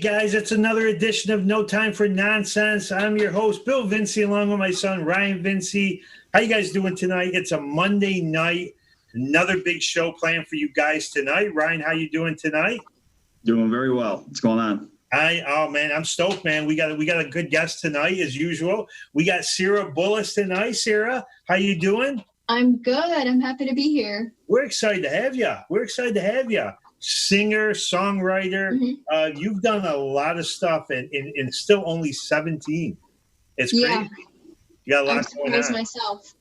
guys, it's another edition of No Time for Nonsense. I'm your host, Bill Vinci, along with my son, Ryan Vinci. How you guys doing tonight? It's a Monday night. Another big show planned for you guys tonight. Ryan, how you doing tonight? Doing very well. What's going on? Oh man, I'm stoked, man. We got a good guest tonight, as usual. We got Sera Bullis tonight. Sera, how you doing? I'm good. I'm happy to be here. We're excited to have you. Singer, songwriter. Mm-hmm. You've done a lot of stuff and still only 17. It's crazy. Yeah. You got a lot going on. Myself.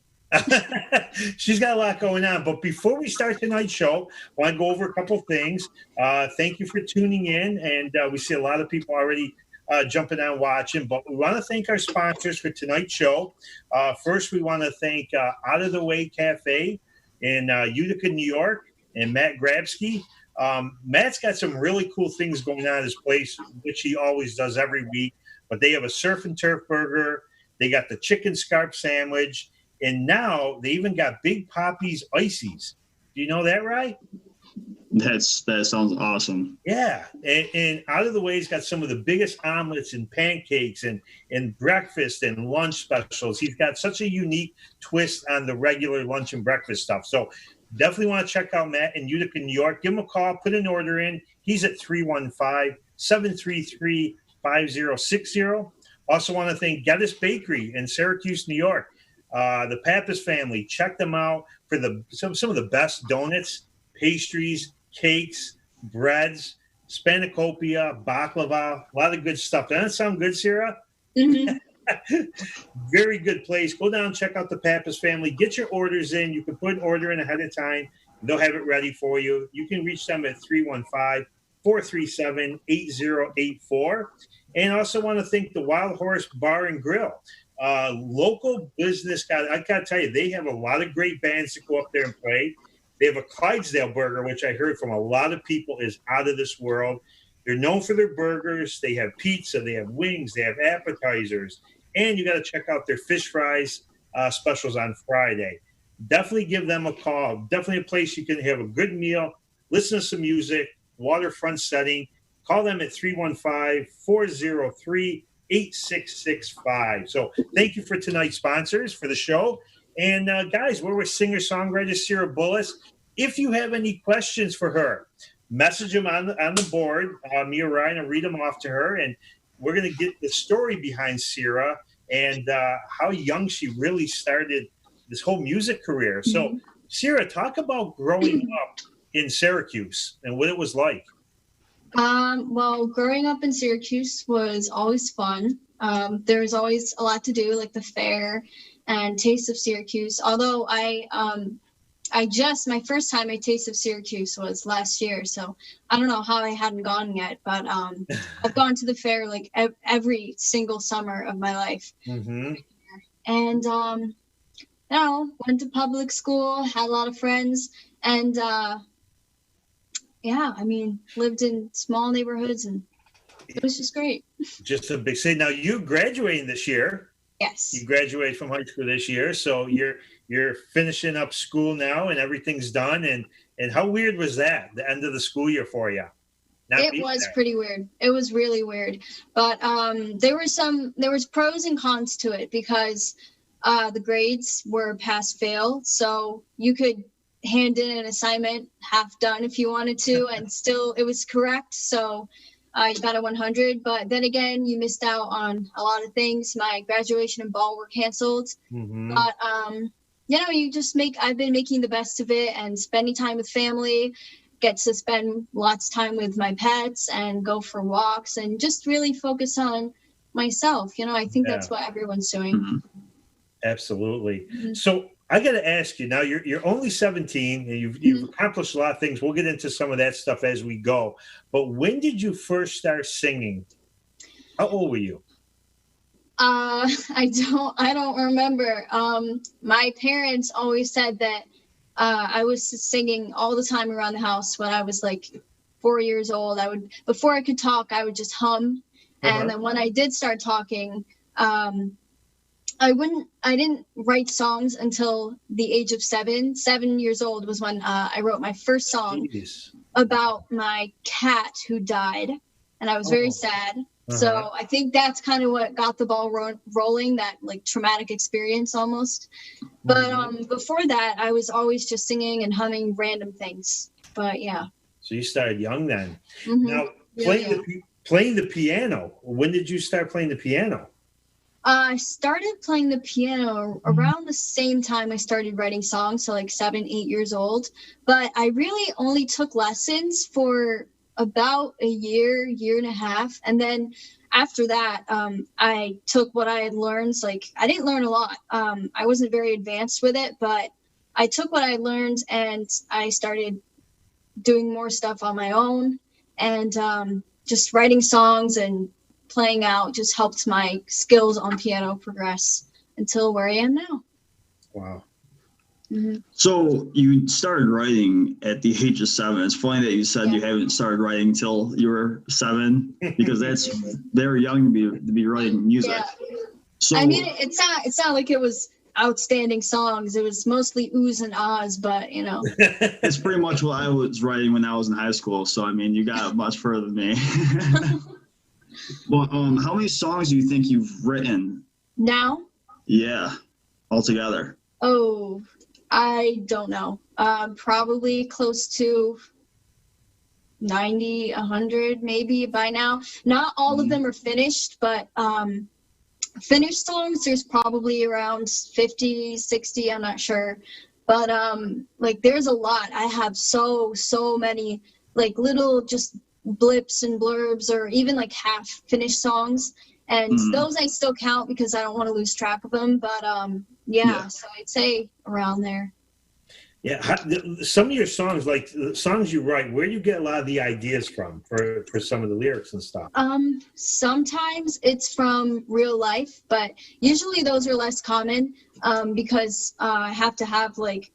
She's got a lot going on. But before we start tonight's show, I want to go over a couple things. Thank you for tuning in. And we see a lot of people already jumping on watching. But we want to thank our sponsors for tonight's show. First, we want to thank Out of the Way Cafe in Utica, New York, and Matt Grabsky. Matt's got some really cool things going on at his place, which he always does every week. But they have a surf and turf burger. They got the chicken scarp sandwich. And now they even got Big Poppy's Ices. Do you know that, right? That sounds awesome. Yeah. And Out of the Way's got some of the biggest omelets and pancakes and breakfast and lunch specials. He's got such a unique twist on the regular lunch and breakfast stuff. So definitely want to check out Matt in Utica, New York. Give him a call. Put an order in. He's at 315-733-5060. Also want to thank Geddes Bakery in Syracuse, New York. The Pappas family. Check them out for some of the best donuts, pastries, cakes, breads, spanakopia, baklava. A lot of good stuff. Doesn't that sound good, Sera? Mm-hmm. Very good place. Go down and check out the Pappas family. Get your orders in. You can put an order in ahead of time. They'll have it ready for you. You can reach them at 315-437-8084. And I also want to thank the Wild Horse Bar and Grill. Local business guy. I got to tell you, they have a lot of great bands to go up there and play. They have a Clydesdale burger, which I heard from a lot of people is out of this world. They're known for their burgers. They have pizza. They have wings. They have appetizers. And you got to check out their fish fries specials on Friday. Definitely give them a call. Definitely a place you can have a good meal, listen to some music, waterfront setting. Call them at 315-403-8665. So thank you for tonight's sponsors for the show. And guys, we're with singer-songwriter Sera Bullis. If you have any questions for her, message them on the board. Me or Ryan will read them off to her. And we're going to get the story behind Sera and how young she really started this whole music career. So, Sera, talk about growing up in Syracuse and what it was like. Well, growing up in Syracuse was always fun. There was always a lot to do, like the fair and Taste of Syracuse. Although my first time at Taste of Syracuse was last year, so I don't know how I hadn't gone yet, but I've gone to the fair like every single summer of my life. Mm-hmm. And went to public school, had a lot of friends, and lived in small neighborhoods, and it was just great. Just a big city. Now, you graduating this year. Yes. You graduated from high school this year, so you're finishing up school now, and everything's done. And how weird was that? The end of the school year for you? It was pretty weird. It was really weird, but there was pros and cons to it because the grades were pass fail, so you could hand in an assignment half done if you wanted to, and still it was correct. So you got a 100, but then again, you missed out on a lot of things. My graduation and ball were canceled. Mm-hmm. But, I've been making the best of it and spending time with family, get to spend lots of time with my pets and go for walks and just really focus on myself. I think that's what everyone's doing. Mm-hmm. Absolutely. Mm-hmm. So I got to ask you now, you're only 17 and you've accomplished a lot of things. We'll get into some of that stuff as we go. But when did you first start singing? How old were you? I don't remember. My parents always said that I was singing all the time around the house when I was like 4 years old. Before I could talk, I would just hum. Uh-huh. And then when I did start talking, I didn't write songs until the age of 7. 7 years old was when I wrote my first song about my cat who died. and I was very sad. So I think that's kind of what got the ball rolling, that like traumatic experience almost. But before that, I was always just singing and humming random things. But yeah. So you started young then. Mm-hmm. Now, playing the piano, when did you start playing the piano? I started playing the piano around the same time I started writing songs, so like 7, 8 years old. But I really only took lessons for about a year, year and a half. And then after that, I took what I had learned. Like, I didn't learn a lot. I wasn't very advanced with it, but I took what I learned and I started doing more stuff on my own. And just writing songs and playing out just helped my skills on piano progress until where I am now. Wow. Mm-hmm. So you started writing at the age of 7. It's funny that you said you haven't started writing until you were 7, because that's very young to be writing music. Yeah. So I mean, it's not like it was outstanding songs. It was mostly oohs and ahs, but you know. It's pretty much what I was writing when I was in high school. So I mean, you got much further than me. Well, how many songs do you think you've written? Now? Yeah, altogether. Oh, I don't know. Probably close to 90, 100 maybe by now. Not all of them are finished, but finished songs, there's probably around 50, 60, I'm not sure. But like there's a lot. I have so many like little just blips and blurbs, or even like half finished songs, and those I still count because I don't want to lose track of them. But so I'd say around there. Yeah, some of your songs, like the songs you write, where do you get a lot of the ideas from for some of the lyrics and stuff? Sometimes it's from real life, but usually those are less common because I have to have like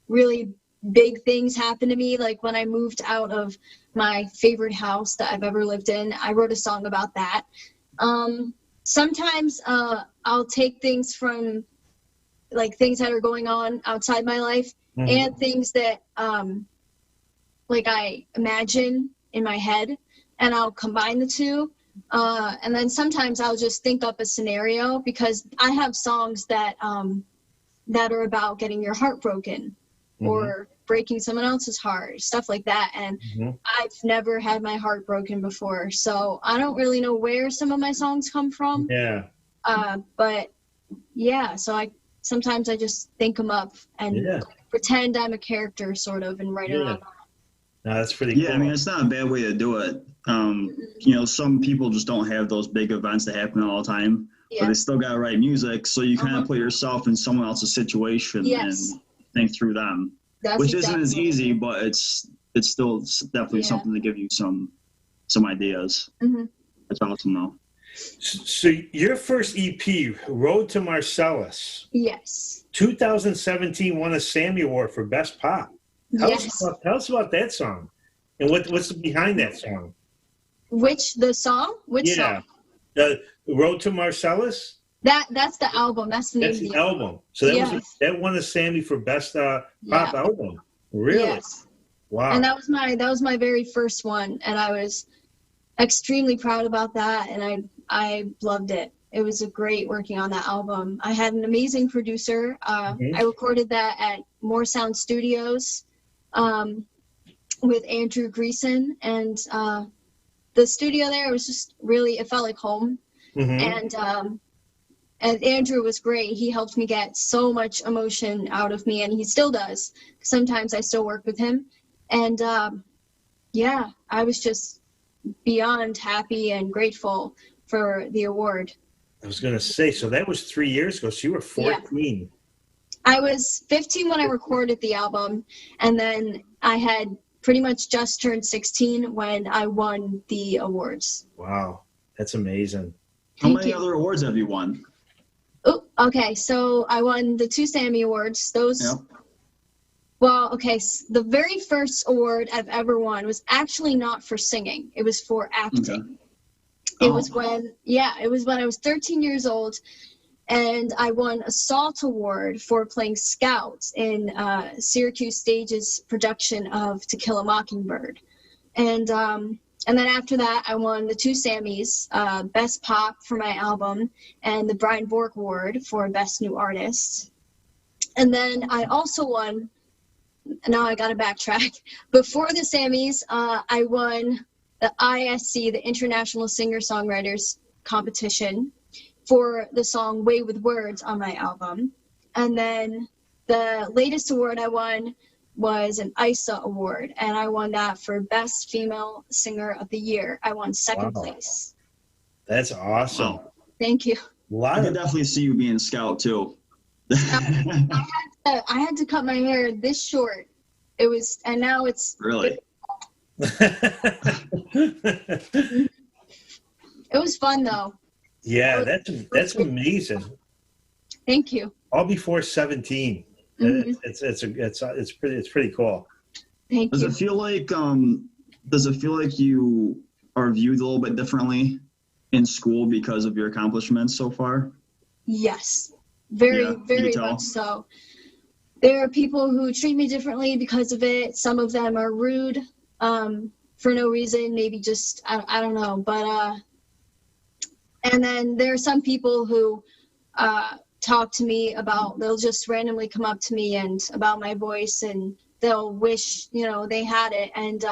really big things happen to me. Like when I moved out of my favorite house that I've ever lived in, I wrote a song about that. Sometimes I'll take things from like things that are going on outside my life and things that like I imagine in my head, and I'll combine the two. And then sometimes I'll just think up a scenario, because I have songs that are about getting your heart broken or breaking someone else's heart, stuff like that. And I've never had my heart broken before, so I don't really know where some of my songs come from. Yeah. But yeah, so sometimes I just think them up and pretend I'm a character sort of and write it on. No, that's pretty cool. Yeah, I mean, it's not a bad way to do it. You know, some people just don't have those big events that happen all the time, but they still got to write music. So you kind of put yourself in someone else's situation and think through them, which isn't as easy, but it's still definitely something to give you some ideas. That's awesome, though. So your first EP, Road to Marcellus. Yes. 2017 won a Sammy Award for Best Pop. Tell us about that song, and what's behind that song. The song? Which song? The Road to Marcellus. That's the album. That's the name of the album. So that won a Sammy for Best Pop album. Really? Yes. Wow. And that was my very first one, and I was extremely proud about that, and I loved it. It was great working on that album. I had an amazing producer. I recorded that at More Sound Studios with Andrew Greason, and the studio there was just really, it felt like home. And Andrew was great. He helped me get so much emotion out of me, and he still does. Sometimes I still work with him. And I was just beyond happy and grateful for the award. I was going to say, so that was 3 years ago. So you were 14. I was 15 when I recorded the album, and then I had pretty much just turned 16 when I won the awards. Wow, that's amazing. How many other awards have you won? Oh, okay. So I won the 2 Sammy Awards. Well, okay. The very first award I've ever won was actually not for singing. It was for acting. It was when I was 13 years old, and I won a SALT award for playing Scout in Syracuse Stage's production of To Kill a Mockingbird. And And then after that, I won the 2 Sammys, Best Pop for my album and the Brian Bork Award for Best New Artist. And then I also won, now I got to backtrack, before the Sammys, I won the ISC, the International Singer-Songwriters Competition, for the song Way with Words on my album. And then the latest award I won was an ISA award, and I won that for Best Female Singer of the Year. I won second place. That's awesome. Wow. Thank you. I could definitely see you being scout too. I had to cut my hair this short. It was, and now it's really. It was fun though. Yeah, that's amazing. Thank you. All before 17. Mm-hmm. It's pretty cool. Thank you. Does it feel like you are viewed a little bit differently in school because of your accomplishments so far? Yes, very much so. There are people who treat me differently because of it. Some of them are rude for no reason, maybe just I don't know. But and then there are some people who talk to me about, they'll just randomly come up to me and about my voice, and they'll wish, they had it. And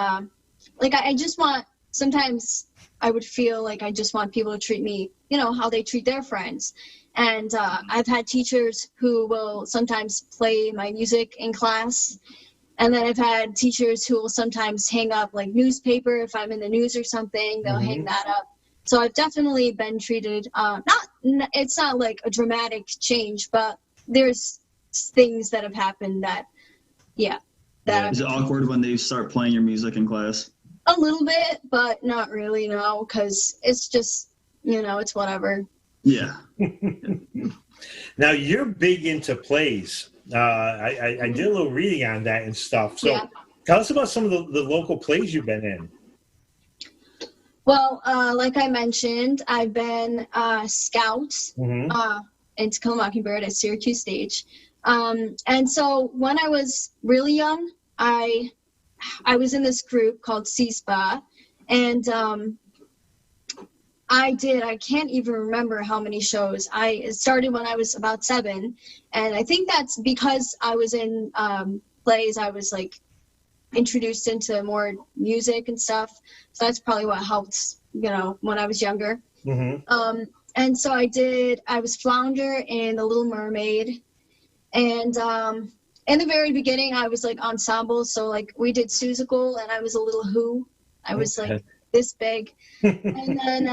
like, I just want, sometimes I would feel like I just want people to treat me, how they treat their friends. And I've had teachers who will sometimes play my music in class. And then I've had teachers who will sometimes hang up like newspaper. If I'm in the news or something, they'll hang that up. So I've definitely been treated, it's not like a dramatic change, but there's things that have happened that. Is it awkward when they start playing your music in class? A little bit, but not really, no, because it's just, it's whatever. Yeah. Now, you're big into plays. I did a little reading on that and stuff. So tell us about some of the local plays you've been in. Well, like I mentioned, I've been scout in To Kill a Mockingbird at Syracuse Stage. And so when I was really young, I was in this group called C-SPA, and I can't even remember how many shows. It started when I was about 7, and I think that's because I was in plays. I was like introduced into more music and stuff, so that's probably what helped, when I was younger. And so I was Flounder in The Little Mermaid, and in the very beginning I was like ensemble, so like we did Seussical, and I was a little Who. I was like this big. And then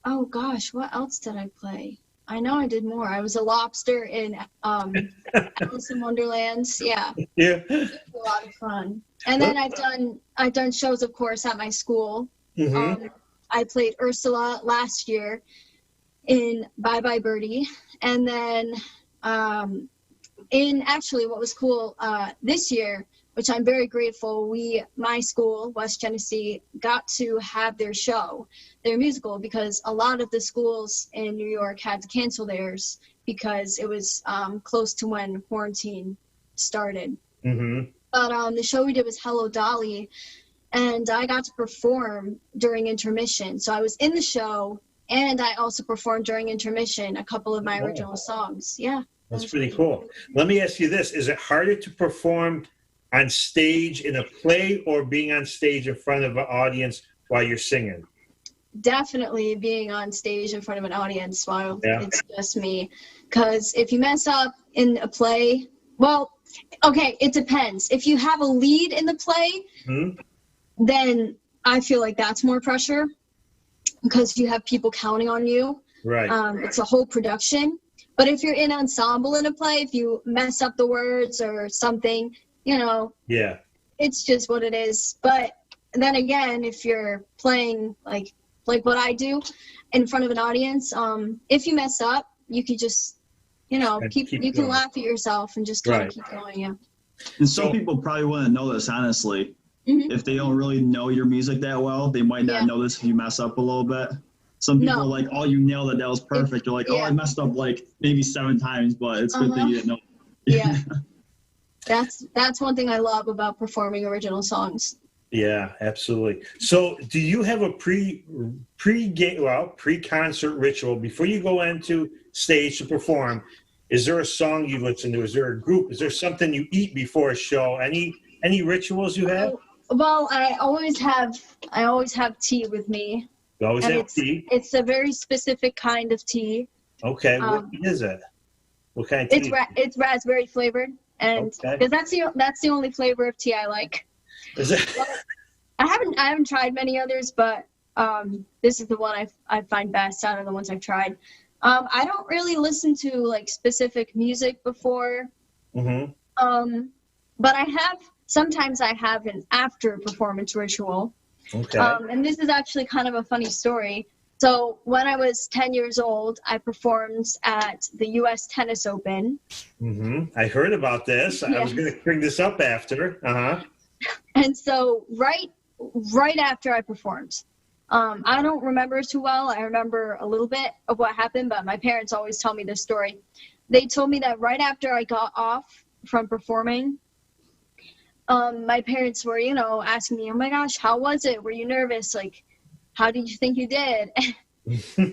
oh gosh, what else did I play? I know I did more. I was a lobster in Alice in Wonderland. Yeah. It was a lot of fun. And then I've done shows, of course, at my school. I played Ursula last year in Bye Bye Birdie. And then what was cool this year, which I'm very grateful, my school, West Genesee, got to have their musical, because a lot of the schools in New York had to cancel theirs because it was close to when quarantine started. But the show we did was Hello Dolly, and I got to perform during intermission. So I was in the show, and I also performed during intermission a couple of my original songs. Yeah. That's pretty cool. Let me ask you this. Is it harder to perform on stage in a play or being on stage in front of an audience while you're singing? Definitely being on stage in front of an audience while it's just me. Because if you mess up in a play, well, okay, it depends. If you have a lead in the play, then I feel like that's more pressure because you have people counting on you. Right. It's a whole production. But if you're in ensemble in a play, if you mess up the words or something, it's just what it is. But then again, if you're playing like what I do in front of an audience, if you mess up, you could just, you can laugh at yourself and just kind of keep going. Yeah. And some people probably wouldn't know this, honestly. If they don't really know your music that well, they might not know this if you mess up a little bit. Some people are like, oh, you nailed it. That was perfect. You're like, oh, I messed up like maybe 7 times, but it's good that you didn't know. Yeah. That's one thing I love about performing original songs. Yeah, absolutely. So, do you have a pre-concert ritual before you go into stage to perform? Is there a song you listen to? Is there a group? Is there something you eat before a show? Any rituals you have? Well, I always have tea with me, You always and have tea. it's a very specific kind of tea. Okay, what is it? What kind of tea? It's raspberry flavored, and Okay. because that's the only flavor of tea I like. Is it? I haven't tried many others, but this is the one I find best out of the ones I've tried. I don't really listen to like specific music before. Mm-hmm. But sometimes I have an after performance ritual. Okay. And this is actually kind of a funny story. So when I was 10 years old, I performed at the U.S. Tennis Open. Mm-hmm. I heard about this. Yeah. I was going to bring this up after. Uh-huh. And so right after I performed, I don't remember too well. I remember a little bit of what happened, but my parents always tell me this story. They told me that right after I got off from performing, my parents were, asking me, oh my gosh, how was it? Were you nervous? Like, how did you think you did?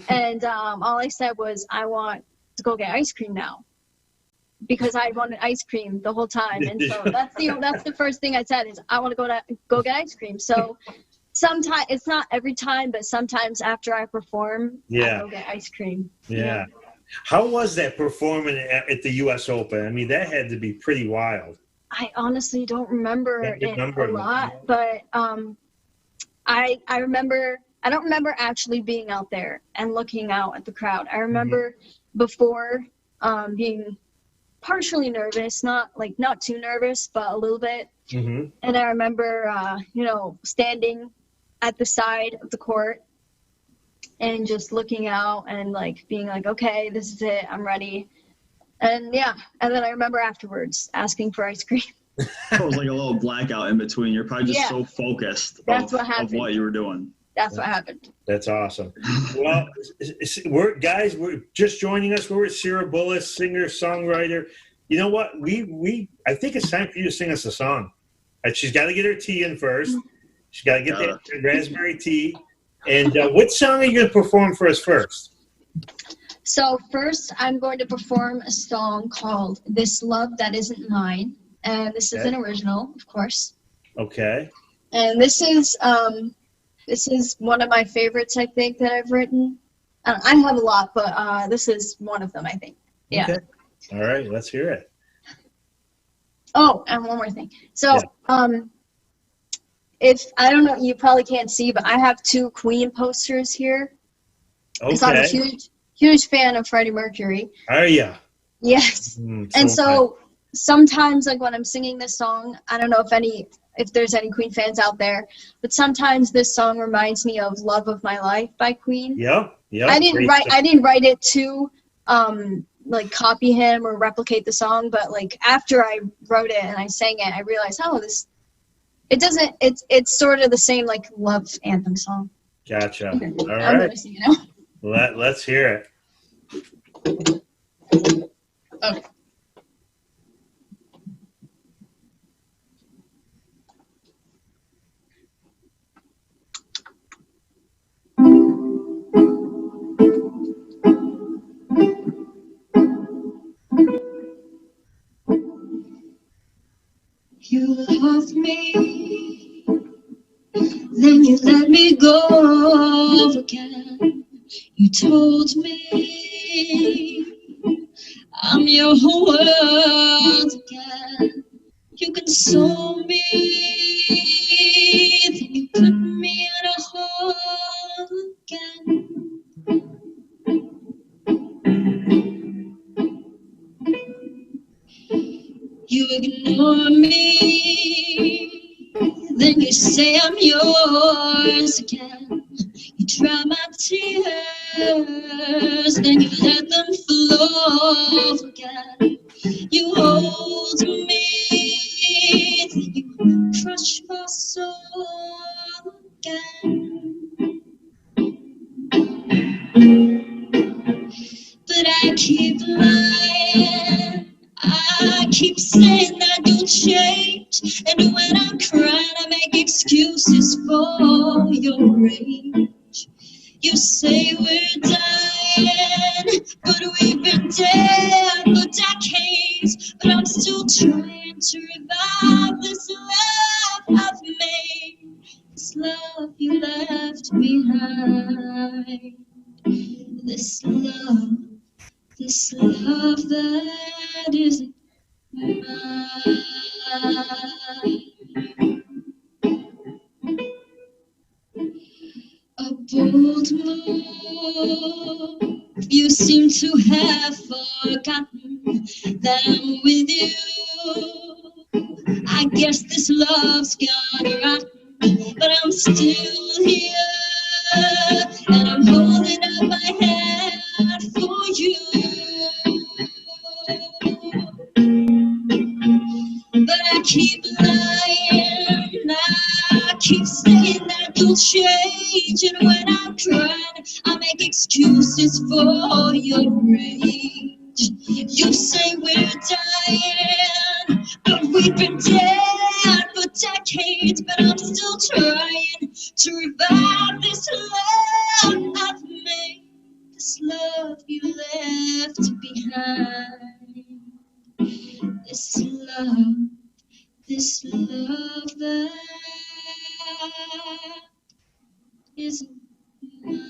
And all I said was, I want to go get ice cream now, because I wanted ice cream the whole time. And so that's the first thing I said is, I want to go get ice cream. So sometimes, it's not every time, but sometimes after I perform, I go get ice cream. Yeah. How was that performing at the U.S. Open? I mean, that had to be pretty wild. I honestly don't remember it a lot, but I remember. I don't remember actually being out there and looking out at the crowd. I remember before being partially nervous, not too nervous, but a little bit. Mm-hmm. And I remember, standing at the side of the court and just looking out and being like, okay, this is it. I'm ready. And and then I remember afterwards asking for ice cream. It was like a little blackout in between. You're probably just so focused of what you were doing. That's what happened. That's awesome. Well, we're just joining us. We're with Sera Bullis, singer, songwriter. You know what? I think it's time for you to sing us a song. She's got to get her tea in first. She's got to get that raspberry tea. And what song are you going to perform for us first? So first, I'm going to perform a song called "This Love That Isn't Mine," and this is an original, of course. Okay. And this is one of my favorites, I think, that I've written. I have a lot, but this is one of them, I think. Yeah. Okay. All right, let's hear it. Oh, and one more thing. So, if I don't know, you probably can't see, but I have 2 Queen posters here. Okay. Because I'm a huge fan of Freddie Mercury. Are you? Yes. And so sometimes, when I'm singing this song, I don't know if there's any Queen fans out there, but sometimes this song reminds me of "Love of My Life" by Queen. Yeah. I didn't write it to copy him or replicate the song, but after I wrote it and I sang it, I realized, it's sort of the same love anthem song. Gotcha. All right. Let's hear it. Okay. You loved me, then you let me go again. You told me I'm your whole world again. You console me, then you put me in a hole again. You ignore me, then you say I'm yours again. You dry my tears, then you let them flow again. You hold me, then you crush my soul again. But I keep lying. I keep saying that you'll change, and when I'm crying, I make excuses. rage. You say we're dying, but we've been dead for decades. But I'm still trying to revive this love I've made, this love you left behind, this love that isn't mine. A bold move, you seem to have forgotten that I'm with you. I guess this love's gone rotten, but I'm still here, and I'm holding up my hand for you. But I keep lying, I keep saying that you'll change, and when I'm crying, I make excuses for your rage. You say we're dying, but we've been dead for decades, but I'm still trying to revive this love I've made, this love you left behind, this love that isn't mine.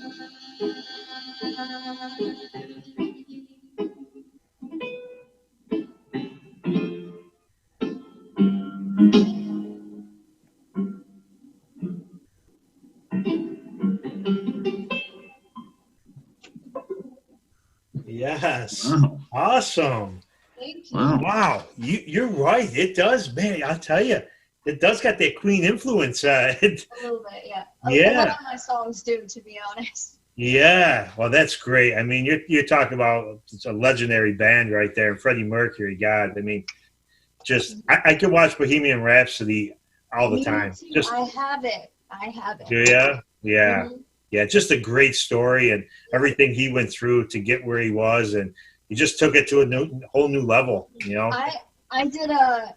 Yes. Wow. Awesome. Thank you. Wow. You're right. It does, man. I'll tell you, it does got that Queen influence. A little bit, yeah. Yeah. A lot of my songs do, to be honest. Yeah. Well, that's great. I mean, you're talking about it's a legendary band right there. Freddie Mercury, God. I mean, just I could watch Bohemian Rhapsody all the Me time. too. Just I have it. do ya? Yeah. Mhm. Yeah. Just a great story and everything he went through to get where he was, and he just took it to a whole new level. You know. I did a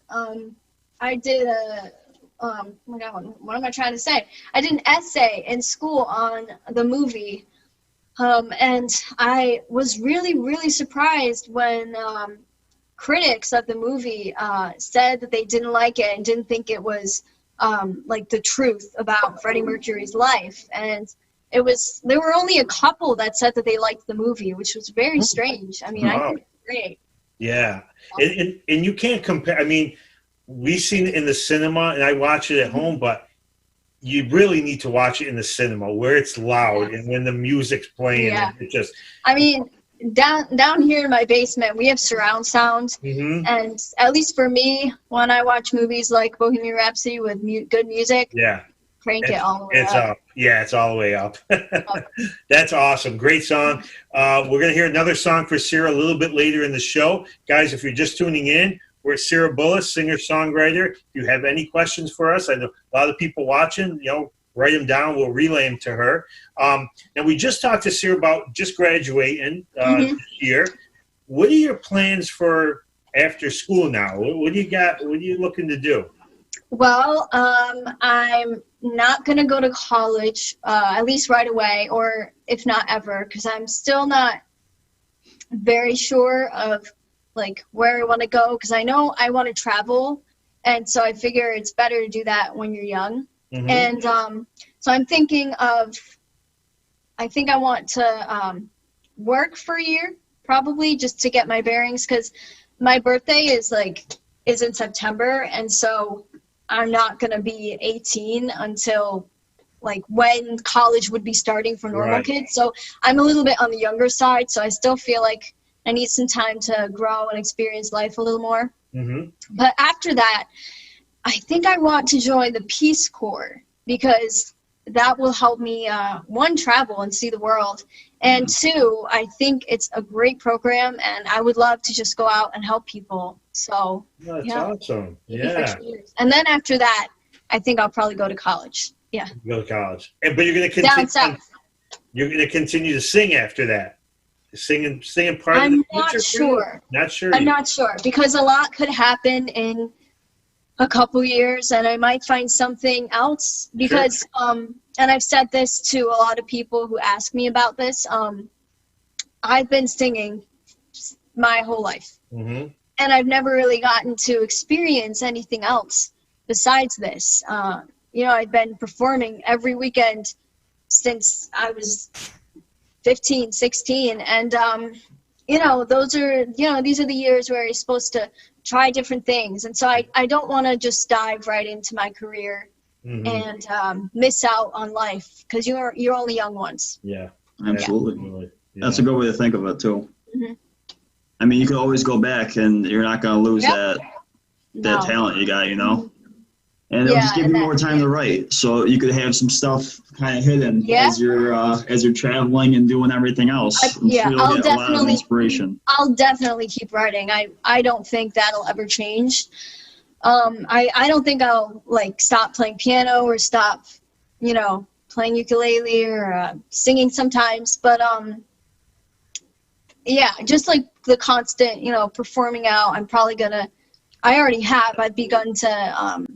oh my God, what am I trying to say? I did an essay in school on the movie, and I was really, really surprised when critics of the movie said that they didn't like it and didn't think it was like the truth about Freddie Mercury's life. And there were only a couple that said that they liked the movie, which was very strange. I mean, I think it's great. Yeah, and you can't compare. I mean, we've seen it in the cinema, and I watch it at home, but you really need to watch it in the cinema where it's loud and when the music's playing. Yeah. It just. I mean, down here in my basement, we have surround sound, and at least for me, when I watch movies like Bohemian Rhapsody with good music, Yeah. crank it all the way It's up. up. Yeah, it's all the way up. That's awesome. Great song. We're going to hear another song for Sera a little bit later in the show. Guys, if you're just tuning in, we're Sera Bullis, singer-songwriter. If you have any questions for us, I know a lot of people watching, write them down. We'll relay them to her. And we just talked to Sera about just graduating this year. What are your plans for after school now? What do you got? What are you looking to do? Well, I'm not going to go to college, at least right away, or if not ever, because I'm still not very sure of like where I want to go, because I know I want to travel, and so I figure it's better to do that when you're young. And so I'm thinking of, I think I want to work for a year, probably, just to get my bearings, because my birthday is in September, and so I'm not going to be 18 until like when college would be starting for normal kids. So I'm a little bit on the younger side, so I still feel like I need some time to grow and experience life a little more. But after that, I think I want to join the Peace Corps, because that will help me, one, travel and see the world, and two, I think it's a great program, and I would love to just go out and help people. So That's awesome. Yeah. And then after that, I think I'll probably go to college. Yeah. Go to college. But you're going to continue. Down south. You're going to continue to sing after that. Singing part of the future. I'm not sure. Not sure. I'm not sure, because a lot could happen in a couple years, and I might find something else because, and I've said this to a lot of people who ask me about this. I've been singing my whole life, and I've never really gotten to experience anything else besides this. You know, I've been performing every weekend since I was 15, 16, and you know, those are, you know, these are the years where you're supposed to try different things, and so I don't want to just dive right into my career and miss out on life, because you're only young once. Yeah, absolutely. Yeah. That's a good way to think of it too. I mean, you could always go back, and you're not going to lose that talent you got, you know. And it'll just give you more time to write, so you could have some stuff kind of hidden as you're traveling and doing everything else. I'll definitely get a lot of inspiration. I'll definitely keep writing. I don't think that'll ever change. I don't think I'll like stop playing piano or stop, you know, playing ukulele or singing sometimes. But yeah, just like the constant, you know, performing out. I'm probably gonna. I already have. I've begun to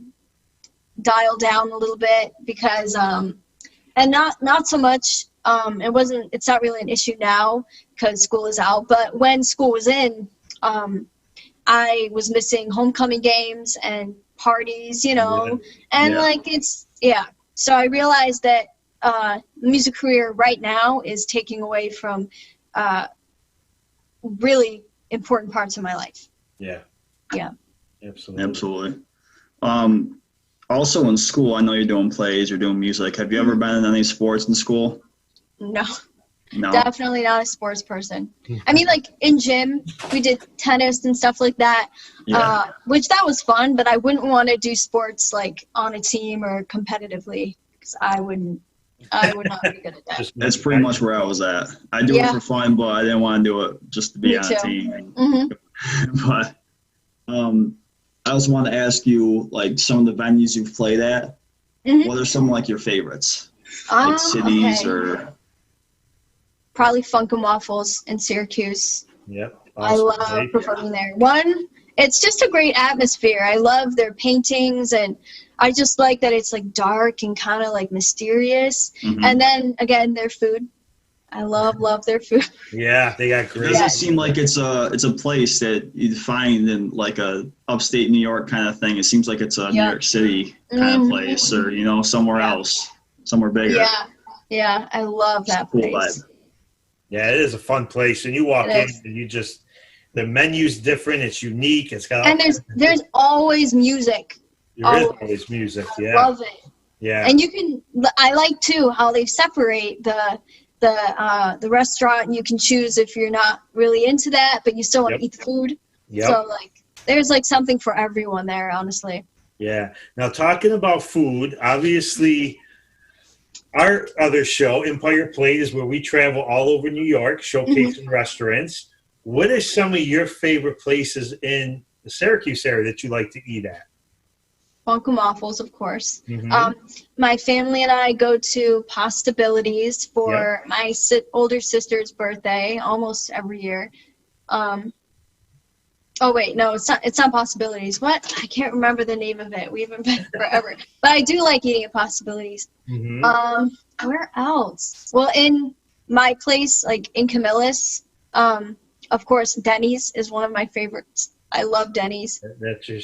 dial down a little bit because and not so much it's not really an issue now because school is out, but when school was in, I was missing homecoming games and parties, you know, and like so I realized that music career right now is taking away from really important parts of my life. Absolutely. Also in school, I know you're doing plays, you're doing music. Have you ever been in any sports in school? No, definitely not a sports person. I mean, like in gym, we did tennis and stuff like that, which that was fun, but I wouldn't want to do sports like on a team or competitively, because I would not be good at that. That's pretty much where I was at. I do it for fun, but I didn't want to do it just to be on a team. But I also want to ask you, like, some of the venues you've played at. What are some like your favorites? Like cities or? Probably Funk and Waffles in Syracuse. Awesome. I love performing there. It's just a great atmosphere. I love their paintings, and I just like that it's like dark and kind of like mysterious. And then again, their food. I love their food. Yeah, they got great. It doesn't seem like it's a place that you'd find in like a upstate New York kind of thing. It seems like it's a New York City kind of place, or, you know, somewhere else, somewhere bigger. Yeah, I love that cool place. Vibe. Yeah, it is a fun place, and you walk in and you just, the menu's different. It's unique. It's got, and there's always music. There is always music. Yeah, love it. Yeah, and I like too how they separate the restaurant. You can choose if you're not really into that, but you still want to eat the food. So like, there's like something for everyone there, honestly. Yeah. Now, talking about food, obviously, our other show, Empire Plate, is where we travel all over New York, showcasing restaurants. What are some of your favorite places in the Syracuse area that you like to eat at? Funk and Waffles, of course. My family and I go to Possibilities for my older sister's birthday almost every year. Oh wait, no, it's not Possibilities. What? I can't remember the name of it. We haven't been forever. But I do like eating at Possibilities. Where else? Well, in my place, like in Camillus, of course, Denny's is one of my favorites. I love Denny's. That's your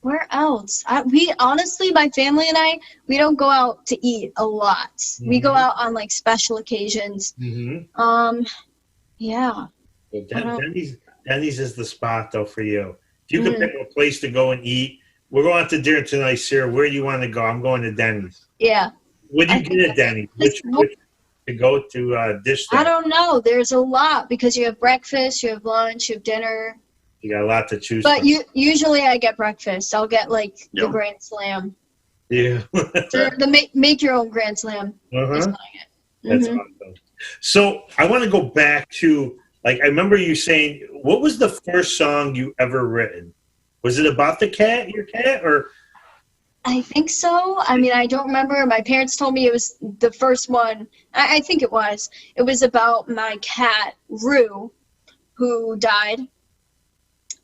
where else? We honestly, my family and I, we don't go out to eat a lot. We go out on like special occasions. Yeah. Well, Denny's is the spot though for you. If you could pick a place to go and eat, we're going out to dinner tonight, Sarah. Where do you want to go? I'm going to Denny's. Yeah. What do you get at Denny's? Which to go to dish there? I don't know. There's a lot because you have breakfast, you have lunch, you have dinner. You got a lot to choose from. But usually I get breakfast. I'll get like the Grand Slam. Yeah. the make your own Grand Slam. That's awesome. So I want to go back to, like, I remember you saying, what was the first song you ever written? Was it about your cat, or? I think so. I mean, I don't remember. My parents told me it was the first one. I think it was. It was about my cat, Rue, who died.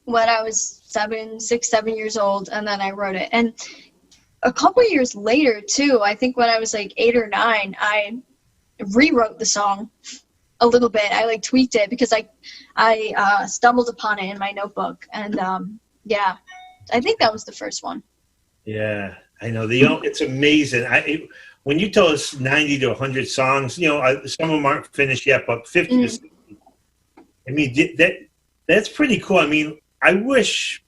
when I was 7 years old, and then I wrote it. And a couple years later, too, I think when I was like 8 or 9, I rewrote the song a little bit. I like tweaked it because I stumbled upon it in my notebook, and yeah, I think that was the first one. Yeah, I know. It's amazing. When you tell us 90 to 100 songs, you know, some of them aren't finished yet, but 50 to 60. I mean, that's pretty cool. I mean, I wish.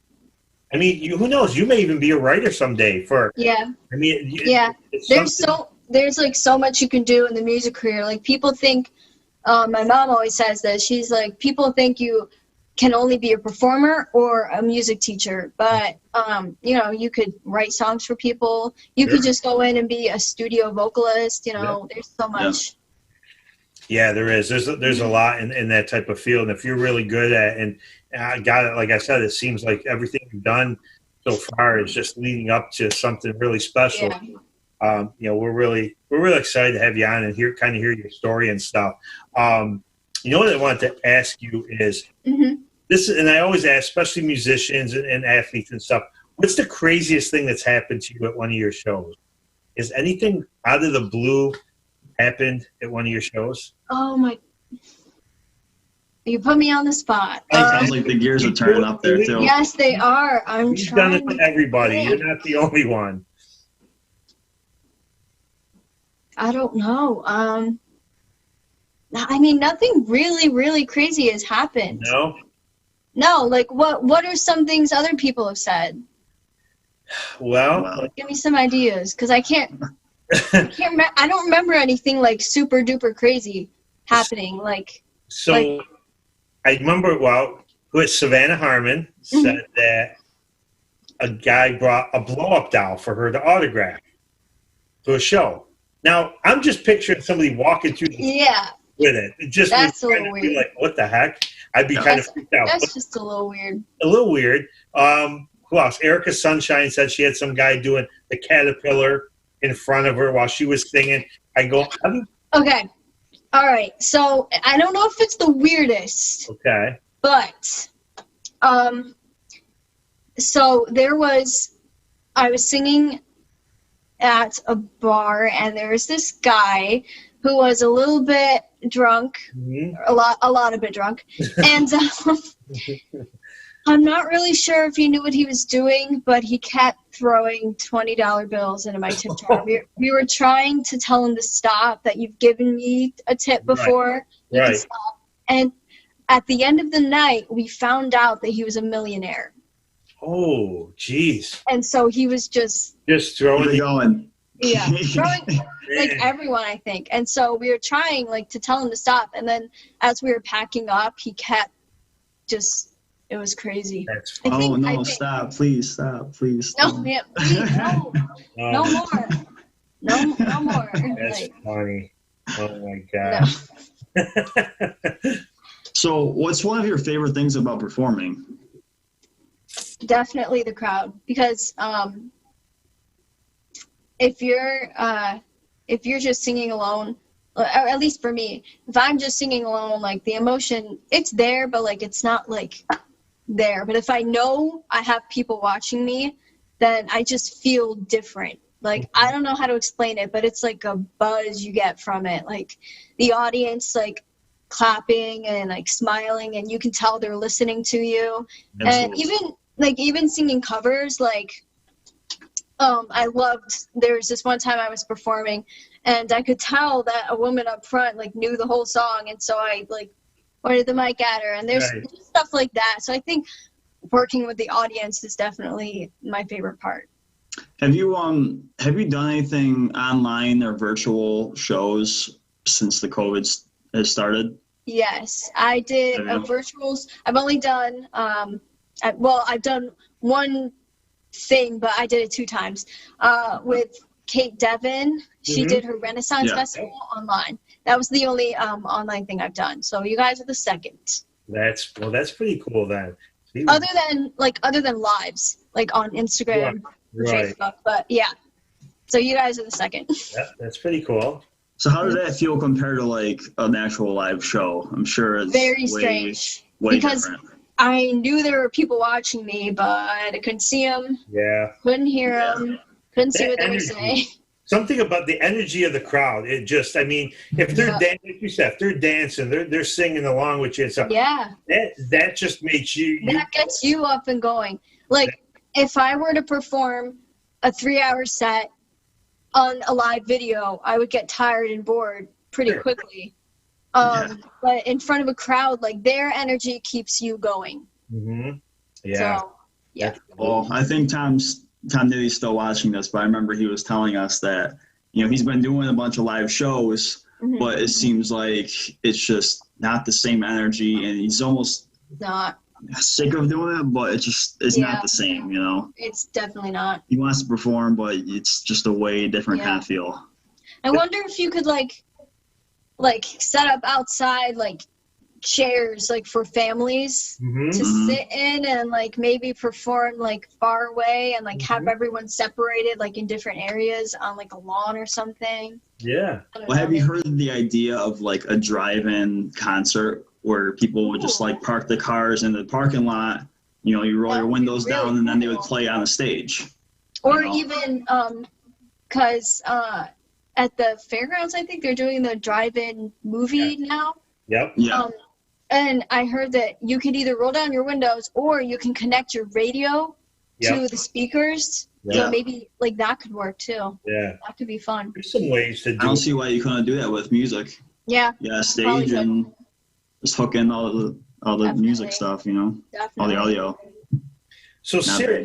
I mean, who knows? You may even be a writer someday. Yeah. I mean, yeah. There's like so much you can do in the music career. Like people think. My mom always says that. She's like, people think you can only be a performer or a music teacher, but you know, you could write songs for people. You could just go in and be a studio vocalist. You know, there's so much. Yeah, there is. There's a lot in that type of field, and if you're really good at it, and I got it. Like I said, it seems like everything you've done so far is just leading up to something really special. Yeah. You know, we're really excited to have you on and hear your story and stuff. You know what I wanted to ask you is this, and I always ask, especially musicians and athletes and stuff, what's the craziest thing that's happened to you at one of your shows? Is anything out of the blue happened at one of your shows? Oh my! You put me on the spot. Sounds like the gears are turning up there too. Yes, they are. You've done it to everybody. You're not the only one. I don't know. I mean, nothing really, really crazy has happened. No. Like, what are some things other people have said? Well, give me some ideas, because I can't. I don't remember anything like super duper crazy happening. I remember. Well, Savannah Harmon said that a guy brought a blow up doll for her to autograph to a show. Now I'm just picturing somebody walking through with it. That's a little weird. Like, what the heck? I'd be kind of freaked out. That's just a little weird. A little weird. Who else? Erica Sunshine said she had some guy doing the caterpillar in front of her while she was singing. I go, okay. All right. So I don't know if it's the weirdest. Okay. But, so I was singing at a bar, and there was this guy who was a little bit drunk, a lot of bit drunk, and I'm not really sure if he knew what he was doing, but he kept throwing $20 bills into my tip jar. We were trying to tell him to stop, that you've given me a tip before. You can stop. And at the end of the night, we found out that he was a millionaire. Oh, geez. And so he was just throwing it going. Yeah, throwing like everyone, I think. And so we were trying to tell him to stop. And then as we were packing up, he kept it was crazy. Stop, please, stop, please. No, man, please, no. No more. No more. That's funny. Oh my God. No. So what's one of your favorite things about performing? Definitely the crowd, because if you're just singing alone, or at least for me, if I'm just singing alone, like the emotion, it's there, but like it's not like there. But if I know I have people watching me, then I just feel different. Like, I don't know how to explain it, but it's like a buzz you get from it. Like the audience, like clapping and like smiling, and you can tell they're listening to you. Absolutely. And even singing covers, like there's this one time I was performing, and I could tell that a woman up front like knew the whole song, and so I like pointed the mic at her, and there's stuff like that. So I think working with the audience is definitely my favorite part. Have you done anything online or virtual shows since the COVID has started? Yes, I did virtuals. I've only done I've done one thing, but I did it 2 times with Kate Devin. She did her Renaissance Festival online. That was the only online thing I've done. So you guys are the second. That's pretty cool then. Other than lives, like on Instagram, Facebook, but yeah. So you guys are the second. Yeah, that's pretty cool. So how does that feel compared to like an actual live show? I'm sure it's very strange, because different. I knew there were people watching me, but I couldn't see them. Yeah. Couldn't hear them. Couldn't see what they were saying. Something about the energy of the crowd. It just, I mean, if they're like you said, if they're dancing, they're singing along with you. So that just makes you. That gets you up and going. Like if I were to perform a 3-hour set on a live video, I would get tired and bored pretty quickly. But in front of a crowd, like their energy keeps you going. Mm-hmm. Yeah. So, yeah. Well, I think Tom Nitty's still watching this, but I remember he was telling us that, you know, he's been doing a bunch of live shows, but it seems like it's just not the same energy, and he's almost not sick of doing it, but it's not the same, you know? It's definitely not. He wants to perform, but it's just a way different kind of feel. I wonder if you could like set up outside like chairs like for families to sit in and like maybe perform like far away and like have everyone separated like in different areas on like a lawn or something. Yeah. Well, have you heard of the idea of like a drive-in concert where people would just like park the cars in the parking lot, you know, you roll your windows down and then they would play on a stage. Or even because at the fairgrounds, I think they're doing the drive-in movie now. Yep. Yeah. And I heard that you could either roll down your windows or you can connect your radio to the speakers. Yeah. So maybe like that could work too. Yeah. That could be fun. There's some ways to do I don't see why you couldn't do that with music. Yeah. Yeah, stage and just hook in all the music stuff, you know, all the audio. So, Sera,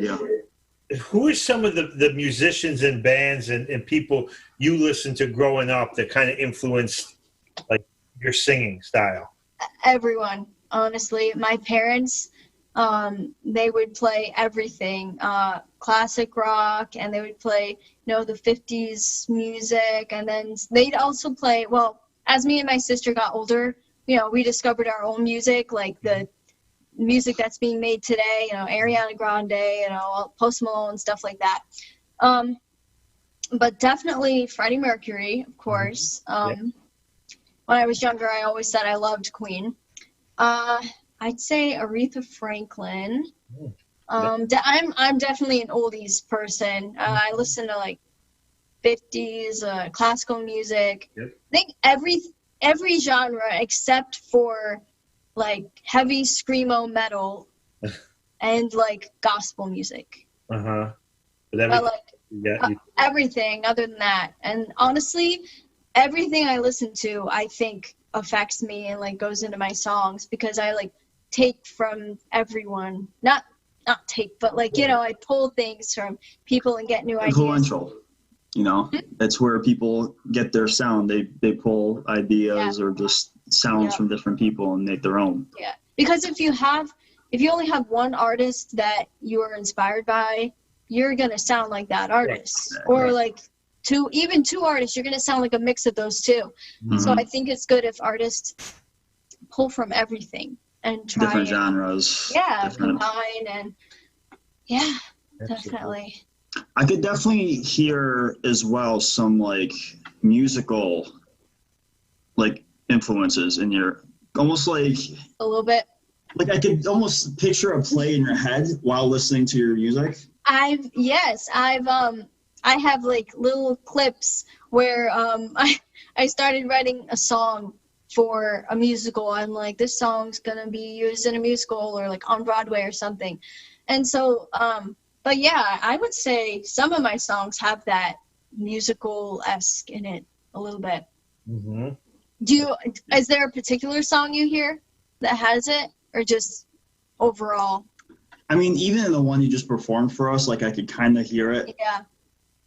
who are some of the musicians and bands and people you listened to growing up that kind of influenced like your singing style? Everyone, honestly. My parents, they would play everything, classic rock, and they would play, you know, the 50s music, and then they'd also play, well, as me and my sister got older, you know, we discovered our own music, like the music that's being made today, you know, Ariana Grande, you know, Post Malone, stuff like that. But definitely Freddie Mercury, of course. When I was younger, I always said I loved Queen. I'd say Aretha Franklin. I'm definitely an oldies person. I listen to like 50s classical music. I think every genre except for like heavy screamo metal and like gospel music. But everything other than that. And honestly, everything I listen to, I think affects me and like goes into my songs because I like take from everyone. Not take, but like, you know, I pull things from people and get new ideas. Influential. You know, that's where people get their sound. They pull ideas or just sounds from different people and make their own. Yeah, because if you only have one artist that you are inspired by, you're gonna sound like that artist. Or like two artists, you're gonna sound like a mix of those two. So I think it's good if artists pull from everything and try different genres. Yeah, combine and definitely. I could definitely hear as well some like musical like influences in your almost like a little bit. Like I could almost picture a play in your head while listening to your music. I have like little clips where I started writing a song for a musical. I'm like, this song's gonna be used in a musical or like on Broadway or something. And so but yeah, I would say some of my songs have that musical-esque in it a little bit. Is there a particular song you hear that has it, or just overall? I mean, even in the one you just performed for us, like I could kind of hear it. Yeah.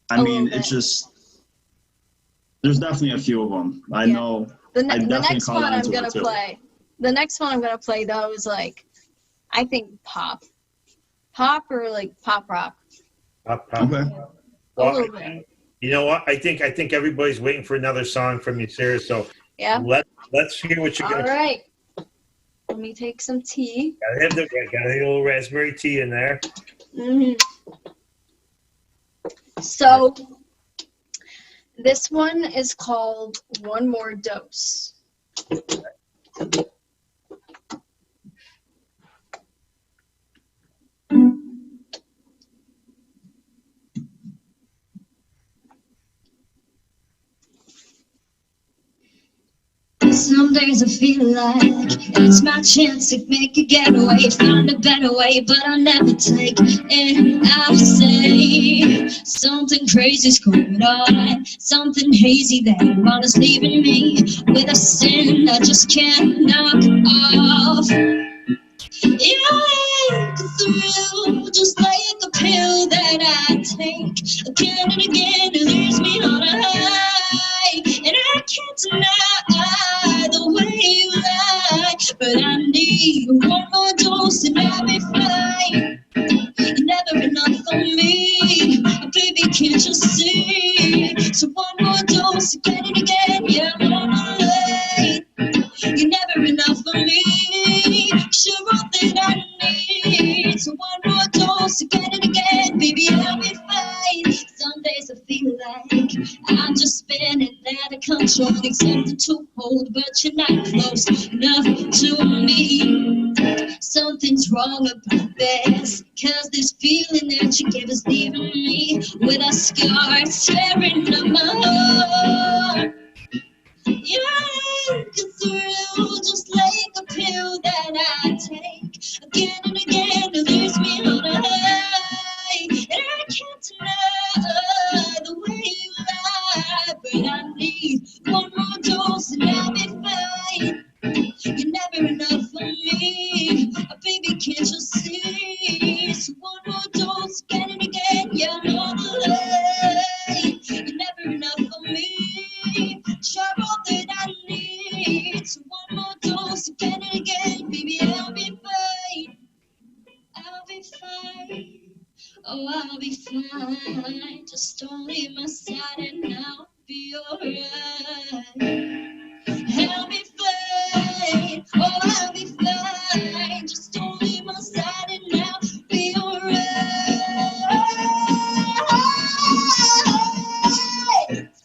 I mean, it's just, there's definitely a few of them. I know. The next one I'm going to play. The next one I'm going to play, though, is like, I think pop or like pop rock. Pop. Okay. Well, a little bit. You know what? I think everybody's waiting for another song from you, Sera. So let's hear what you're going to. All right. Let me take some tea. Got a little raspberry tea in there. So this one is called One More Dose. Some days I feel like it's my chance to make a getaway, find a better way, but I never take it. I say something crazy's going on, something hazy that is leaving me with a sin I just can't knock off. Yeah, the thrill, just like a pill that I take again and again, it leaves me on a high, and I can't deny the way you lie, but I need one more dose and I'll be fine. You're never enough for me, baby, can't you see? So one more dose again and again, yeah, I'm on a lane. You're never enough for me, sure all that I need. So one more dose again and again, baby, I'll be fine. Some days I feel like I'm just spinning out of control, need something to hold, but you're not close enough to me. Something's wrong about this, cause this feeling that you give is leaving me with a scar tearing up my heart. Yeah, the thrill, just like a pill that I take again and again, it leaves me on a high, and I can't deny the way you lie, but I need one more dose and I'll be fine. You're never enough for me, baby, can't you see? So one more dose again and again, yeah, I'm on the lane. You're never enough for me, sure all that I need. So one more dose again and again, baby, I'll be fine. I'll be fine. Oh, I'll be fine. Just don't leave my side and I'll be alright. I'll be fine. Oh, I'll be fine. Just don't leave my side and I'll be alright.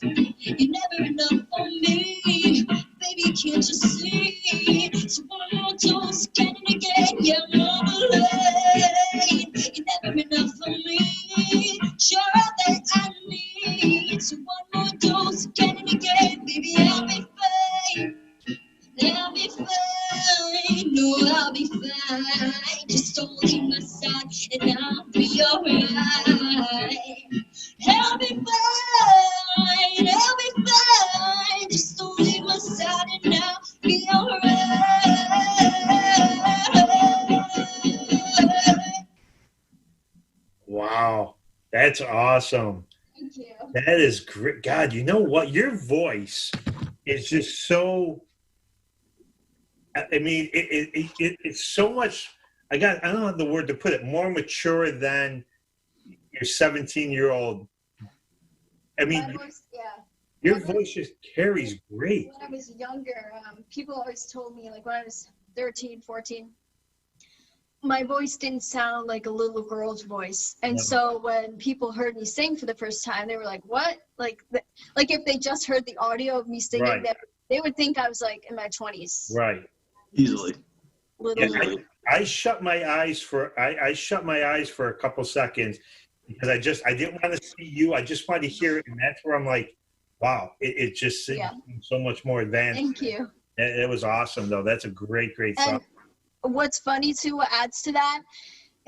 You're never enough for me, baby, can't you see? So one more dose again and again, yeah, I'm on the lane. You're never enough for me, sure all that I need. So one more dose again and again, baby, I'll be fine. I'll be fine, no, I'll be fine. Just don't leave my side and I'll be alright. I'll be fine, I'll be fine. Just don't leave my side and I'll be alright. Wow, that's awesome. Thank you. That is great. God, you know what? Your voice is just so. I mean, it's so much. I don't know the word to put it. More mature than your 17-year-old. I mean, your voice just carries great. When I was younger, people always told me, like when I was 13, 14, my voice didn't sound like a little girl's voice. And so when people heard me sing for the first time, they were like, what? Like if they just heard the audio of me singing, right, they would think I was like in my 20s. Right. Easily. Yeah, I shut my eyes for a couple seconds because I didn't want to see you. I just wanted to hear it, and that's where I'm like, wow, it just seems so much more advanced. Thank you. It was awesome though. That's a great song. And what's funny too, what adds to that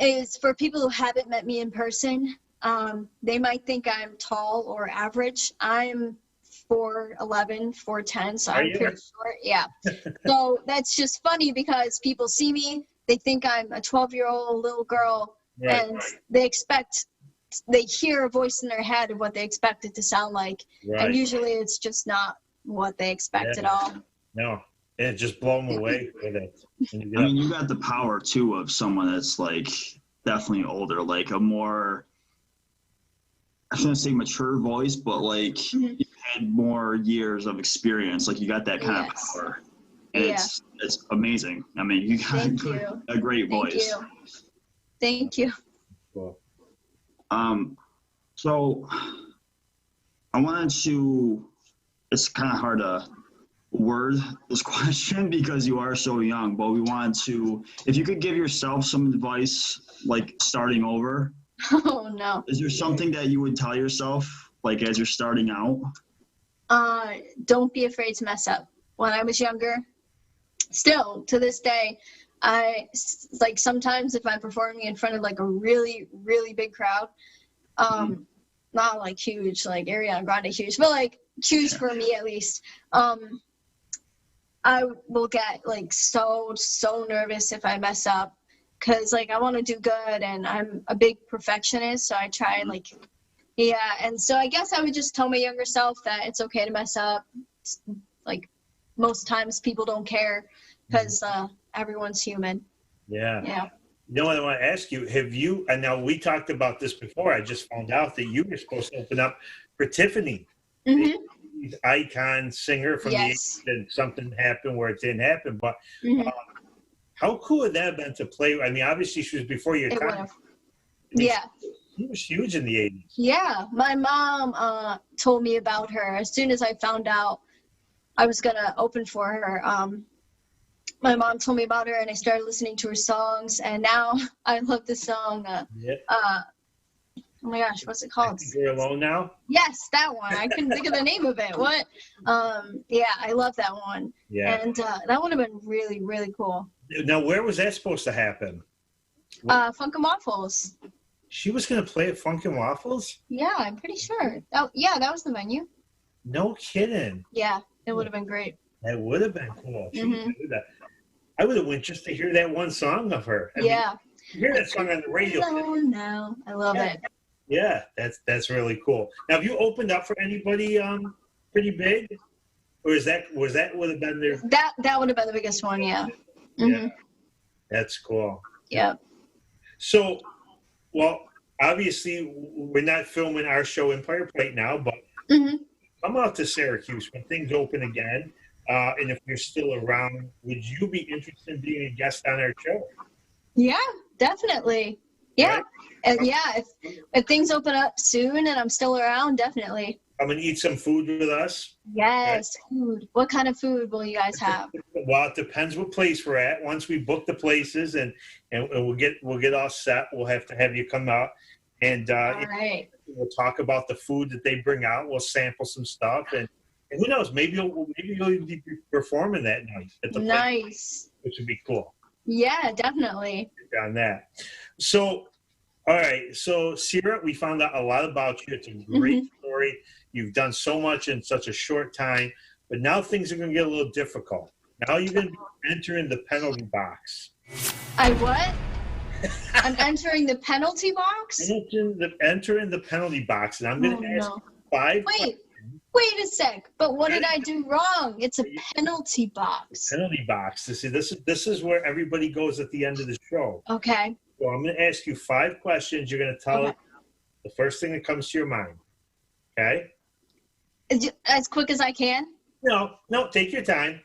is for people who haven't met me in person, they might think I'm tall or average. I'm 4'11", 4'10", so I'm pretty short. Yeah. So that's just funny because people see me, they think I'm a 12-year-old little girl, right, and they hear a voice in their head of what they expect it to sound like, right, and usually it's just not what they expect at all. No, and it just blow them away with it. I mean, you got the power too of someone that's like definitely older, like a more, I shouldn't say mature voice, but like you had more years of experience. Like you got that kind of power. And it's amazing. I mean, you got a great voice. Thank you. Cool. So I wanted to, it's kind of hard to word this question because you are so young, but we wanted to, if you could give yourself some advice, like starting over. Oh no. Is there something that you would tell yourself, like as you're starting out? Don't be afraid to mess up. when I was younger. Still, to this day, I, like, sometimes if I'm performing in front of, like, a really, really big crowd, not, like, huge, like, Ariana Grande huge, but, like, huge for me at least, I will get, like, so nervous if I mess up, because, like, I want to do good, and I'm a big perfectionist, so I try and, like, yeah, and so I guess I would just tell my younger self that it's okay to mess up. Like, most times people don't care because everyone's human. Yeah. Yeah. You know what I want to ask you? Have you, and now we talked about this before, I just found out that you were supposed to open up for Tiffany, the icon singer from the 80s, and something happened where it didn't happen. But how cool would that have been to play? I mean, obviously she was before your time. Yeah. She was huge in the 80s. Yeah. My mom told me about her as soon as I found out I was going to open for her. My mom told me about her, and I started listening to her songs, and now I love the song. Oh my gosh, what's it called? You're Alone Now? Yes, that one. I couldn't think of the name of it. What? Yeah, I love that one. Yeah. And that would have been really, really cool. Now, where was that supposed to happen? Funk and Waffles. She was going to play at Funk and Waffles? Yeah, I'm pretty sure. That was the venue. No kidding. Yeah, it would have been great. That would have been cool. I would have went just to hear that one song of her. I mean, you hear that song on the radio. Oh no, I love it. Yeah, that's really cool. Now, have you opened up for anybody pretty big, or was that would have been there? That would have been the biggest one. Yeah. Yeah, that's cool. Yeah. So, well, obviously we're not filming our show Empire Plate now, but come out to Syracuse when things open again. And if you're still around, would you be interested in being a guest on our show? Yeah, definitely. Yeah. Right? And yeah, if things open up soon and I'm still around, definitely. Come and eat some food with us. Yes, food. What kind of food will you guys have? Well, it depends what place we're at. Once we book the places and we'll get all set, we'll have to have you come out and all right. We'll talk about the food that they bring out. We'll sample some stuff and who knows? Maybe you'll be performing that night at the place, which would be cool. Yeah, definitely. On that. So, all right. So, Sera, we found out a lot about you. It's a great story. You've done so much in such a short time, but now things are going to get a little difficult. Now you're going to be entering the penalty box. I what? I'm entering the penalty box? Entering the penalty box, and I'm going to ask you 5 questions. Wait a sec. But what did I do wrong? It's a penalty box. Penalty box. See, this is where everybody goes at the end of the show. Okay. So I'm going to ask you 5 questions. You're going to tell us the first thing that comes to your mind. Okay? As quick as I can? No. Take your time.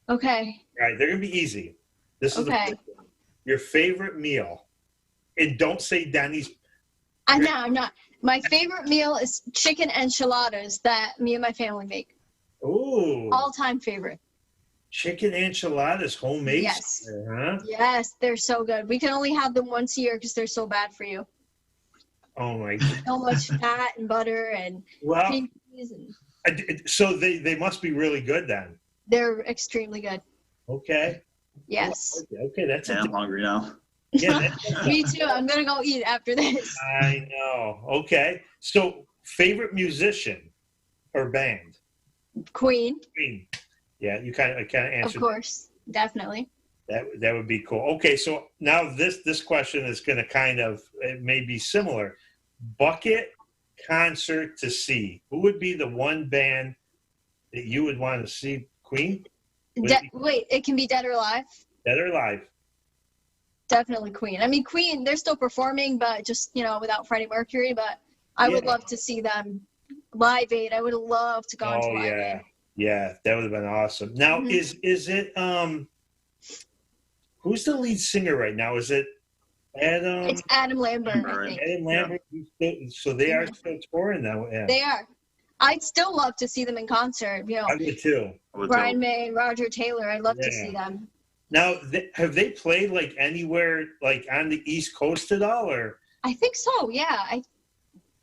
Okay. All right. They're going to be easy. This is your favorite meal. And don't say Denny's. I'm not. My favorite meal is chicken enchiladas that me and my family make. Ooh. All-time favorite. Chicken enchiladas, homemade? Yes. Huh? Yes, they're so good. We can only have them once a year because they're so bad for you. Oh, my God. So much fat and butter and cheese. So they must be really good then. They're extremely good. Okay. Yes. Okay, that's I'm hungry now. Yeah, me too. I'm going to go eat after this. I know. Okay. So, favorite musician or band? Queen. Yeah, you kind of answered. Of course. Definitely. That would be cool. Okay, so now this question is going to it may be similar. Bucket concert to see. Who would be the one band that you would want to see? Queen? Wait, it can be Dead or Alive? Dead or Alive. Definitely Queen. I mean, Queen, they're still performing, but just, without Freddie Mercury. But I would love to see them Live Aid. I would love to go on to Live Aid. Yeah, that would have been awesome. Now, is it who's the lead singer right now? Is it Adam? It's Adam Lambert, I think. Adam Lambert. Yeah. So they are still touring now. Yeah. They are. I'd still love to see them in concert. I would too. Brian May and Roger Taylor. I'd love to see them. Now, have they played like anywhere like on the East Coast at all, or? I think so. Yeah.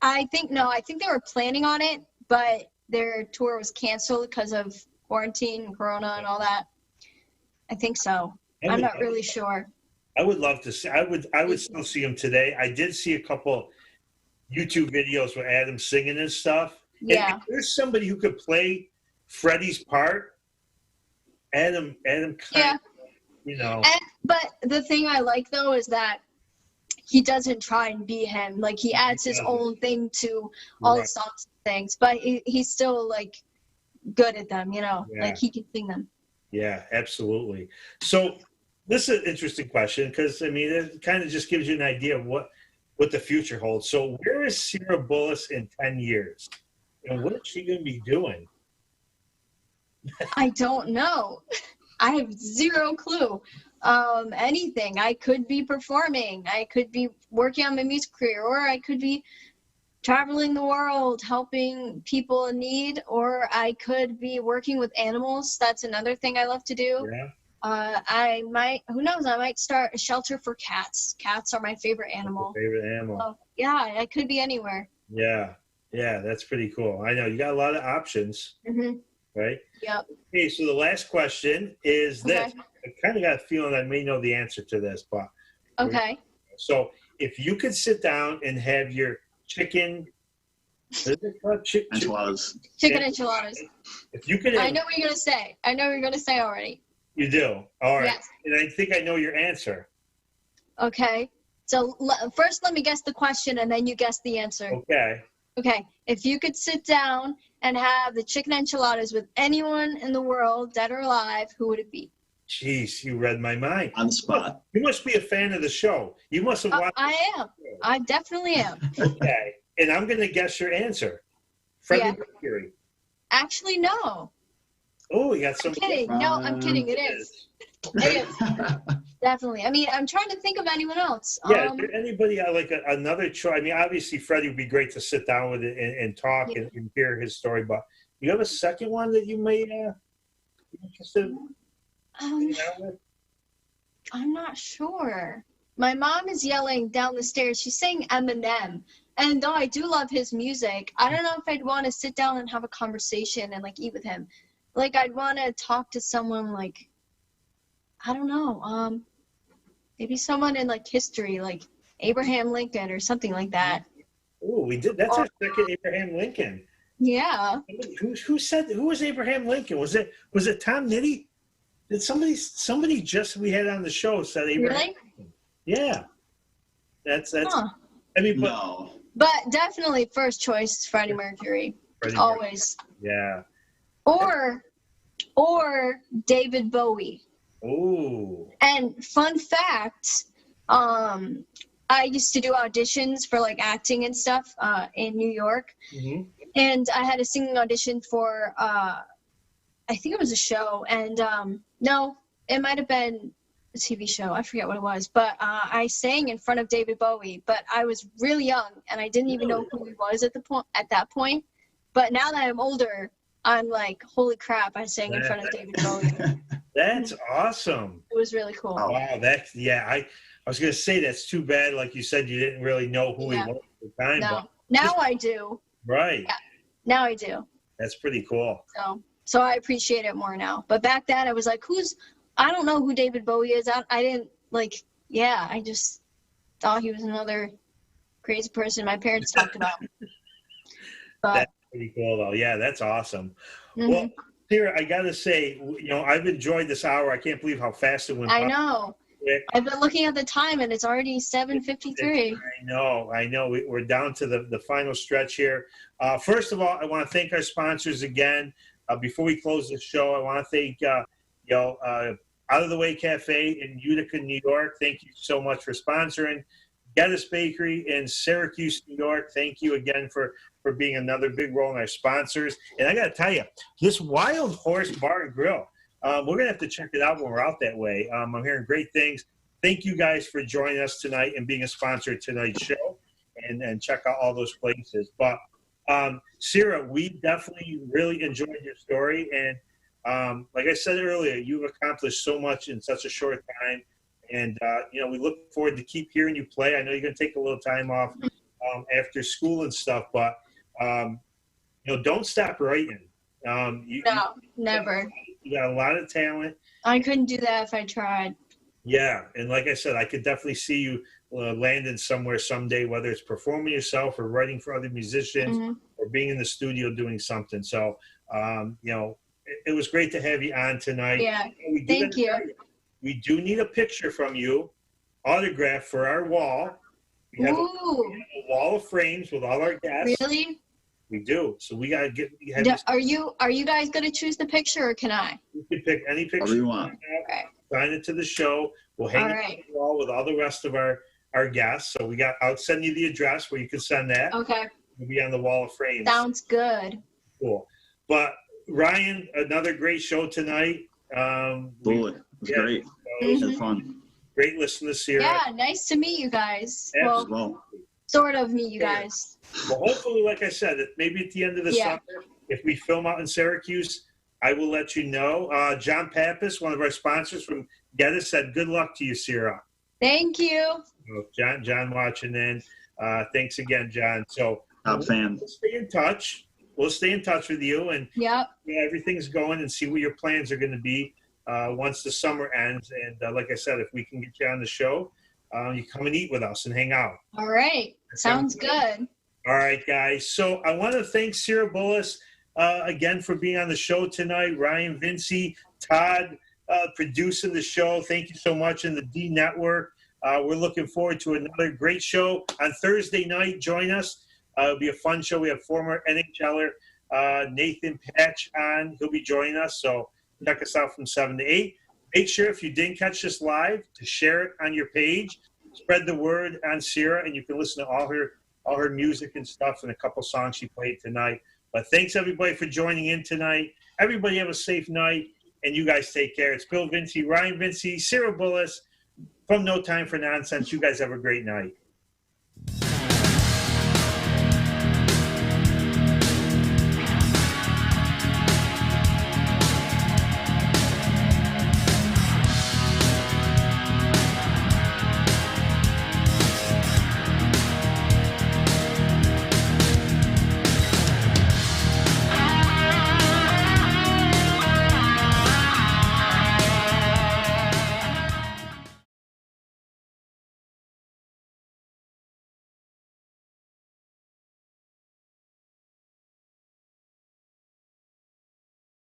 I think they were planning on it, but their tour was canceled because of quarantine and Corona and all that. I think so. I'm not really sure. I would love to see. I would still see him today. I did see a couple YouTube videos with Adam singing and stuff. Yeah. And if there's somebody who could play Freddie's part, Adam kind of, but the thing I like though is that he doesn't try and be him. Like he adds his own thing to all the songs and things, but he's still like good at them, like he can sing them. Yeah, absolutely. So this is an interesting question because it kind of just gives you an idea of what the future holds. So where is Sera Bullis in 10 years? And what is she going to be doing? I don't know. I have zero clue. Anything. I could be performing. I could be working on my music career, or I could be traveling the world helping people in need, or I could be working with animals. That's another thing I love to do. Yeah. I might start a shelter for cats. Cats are my favorite animal. So, yeah, I could be anywhere. Yeah, that's pretty cool. I know you got a lot of options, right? Yep. Okay, so the last question is this. I kind of got a feeling I may know the answer to this, but okay. So if you could sit down and have your chicken enchiladas. Chicken enchiladas. If you could have, I know what you're gonna say. I know what you're gonna say already. You do? All right. Yes. And I think I know your answer. Okay. So first let me guess the question and then you guess the answer. Okay. Okay. If you could sit down and have the chicken enchiladas with anyone in the world, dead or alive, who would it be? Jeez, you read my mind. On the spot. You must be a fan of the show. You must have watched I am. I definitely am. Okay. And I'm going to guess your answer. Freddie Mercury. Actually, no. Oh, you got some. I'm kidding. No, I'm kidding. It is. It is. Definitely. I'm trying to think of anyone else. Yeah, is there anybody like another choice? Obviously, Freddie would be great to sit down with and talk and hear his story. But you have a second one that you may be interested in? I'm not sure. My mom is yelling down the stairs. She's saying Eminem. And though I do love his music, I don't know if I'd want to sit down and have a conversation and eat with him. I'd want to talk to someone I don't know, maybe someone in history, like Abraham Lincoln or something like that. Oh, we did. That's our second Abraham Lincoln. Yeah. Who was Abraham Lincoln? Was it Tom Nitty? Did somebody just we had on the show said Abraham? Really? Lincoln? Yeah. That's. Huh. No. But definitely first choice is Freddie Mercury. Always. Yeah. Or David Bowie. Oh. And fun fact, I used to do auditions for acting and stuff in New York. Mm-hmm. And I had a singing audition for I think it was a show, and no, it might have been a TV show. I forget what it was, but I sang in front of David Bowie. But I was really young, and I didn't even know who he was at that point. But now that I'm older, I'm like, holy crap! I sang in front of David Bowie. That's awesome. It was really cool. Oh, wow, I was gonna say that's too bad. Like you said, you didn't really know who he was at the time. No, now I do. Right. Yeah, now I do. That's pretty cool. So I appreciate it more now. But back then I was like, I don't know who David Bowie is. I didn't I just thought he was another crazy person my parents talked about. But, that's pretty cool though. Yeah, that's awesome. Mm-hmm. Well, Sera, I gotta say, I've enjoyed this hour. I can't believe how fast it went by. I know. I've been looking at the time and it's already 7:53. I know. We're down to the final stretch here. First of all, I want to thank our sponsors again. Before we close the show, I want to thank Out of the Way Cafe in Utica, New York. Thank you so much for sponsoring. Geddes Bakery in Syracuse, New York. Thank you again for being another big role in our sponsors. And I got to tell you, this Wild Horse Bar and Grill, we're going to have to check it out when we're out that way. I'm hearing great things. Thank you guys for joining us tonight and being a sponsor of tonight's show, and check out all those places. But Sera, we definitely really enjoyed your story. And like I said earlier, you've accomplished so much in such a short time. And, we look forward to keep hearing you play. I know you're going to take a little time off after school and stuff, but, don't stop writing. No, never. You got a lot of talent. I couldn't do that if I tried. Yeah, and like I said, I could definitely see you landing somewhere someday, whether it's performing yourself or writing for other musicians or being in the studio doing something. So, it was great to have you on tonight. Yeah, thank you. We do need a picture from you, autographed for our wall. We have a wall of frames with all our guests. Really? We do. So we gotta get. Are you guys gonna choose the picture, or can I? You can pick any picture whatever you want. Okay. Sign it to the show. We'll hang it on the wall with all the rest of our guests. So I'll send you the address where you can send that. Okay. It'll be on the wall of frames. Sounds good. Cool. But Ryan, another great show tonight. It was great. It was fun. Great listening to Sera. Yeah, nice to meet you guys. Well, sort of meet you guys. Well, hopefully, like I said, maybe at the end of the summer, if we film out in Syracuse, I will let you know. John Pappas, one of our sponsors from Geddes, said, "Good luck to you, Sera." Thank you. John watching in. Thanks again, John. So top fan. We'll stay in touch. We'll stay in touch with you, and everything's going, and see what your plans are going to be once the summer ends. And like I said, if we can get you on the show, you come and eat with us and hang out. All right. Sounds good. All right, guys. So I want to thank Sera Bullis again for being on the show tonight. Ryan, Vincey, Todd producing the show. Thank you so much. And the D Network. We're looking forward to another great show on Thursday night. Join us. It'll be a fun show. We have former NHLer Nathan Patch on. He'll be joining us. So check us out from 7 to 8. Make sure if you didn't catch this live to share it on your page. Spread the word on Sera, and you can listen to all her music and stuff and a couple songs she played tonight. But thanks, everybody, for joining in tonight. Everybody have a safe night, and you guys take care. It's Bill Vincey, Ryan Vincey, Sera Bullis from No Time for Nonsense. You guys have a great night.